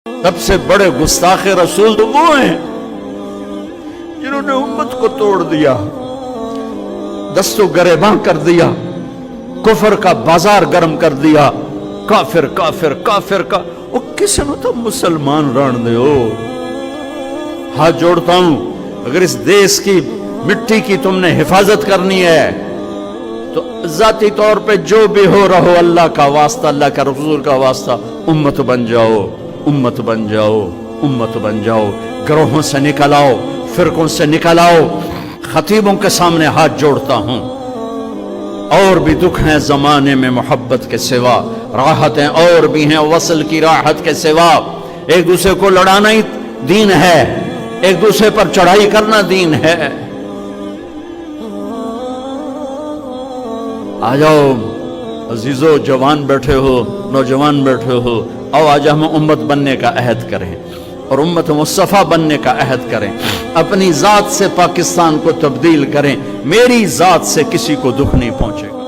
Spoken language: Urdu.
سب سے بڑے گستاخ رسول تو وہ ہیں جنہوں نے امت کو توڑ دیا، دست و گریباں کر دیا، کفر کا بازار گرم کر دیا، کافر کافر کافر کا وہ کسی نے تو مسلمان ران دے ہو۔ ہاتھ جوڑتا ہوں، اگر اس دیش کی مٹی کی تم نے حفاظت کرنی ہے تو ذاتی طور پہ جو بھی ہو رہو، اللہ کا واسطہ، اللہ کا رسول کا واسطہ، امت بن جاؤ، امت بن جاؤ، امت بن جاؤ، گروہوں سے نکل آؤ، فرقوں سے نکل آؤ۔ خطیبوں کے سامنے ہاتھ جوڑتا ہوں، اور بھی دکھ ہیں زمانے میں محبت کے سوا، راحتیں اور بھی ہیں وصل کی راحت کے سوا۔ ایک دوسرے کو لڑانا ہی دین ہے، ایک دوسرے پر چڑھائی کرنا دین ہے۔ آ جاؤ عزیزو، جوان بیٹھے ہو، نوجوان بیٹھے ہو، آؤ آج ہم امت بننے کا عہد کریں اور امت مصطفیٰ بننے کا عہد کریں، اپنی ذات سے پاکستان کو تبدیل کریں، میری ذات سے کسی کو دکھ نہیں پہنچے گا۔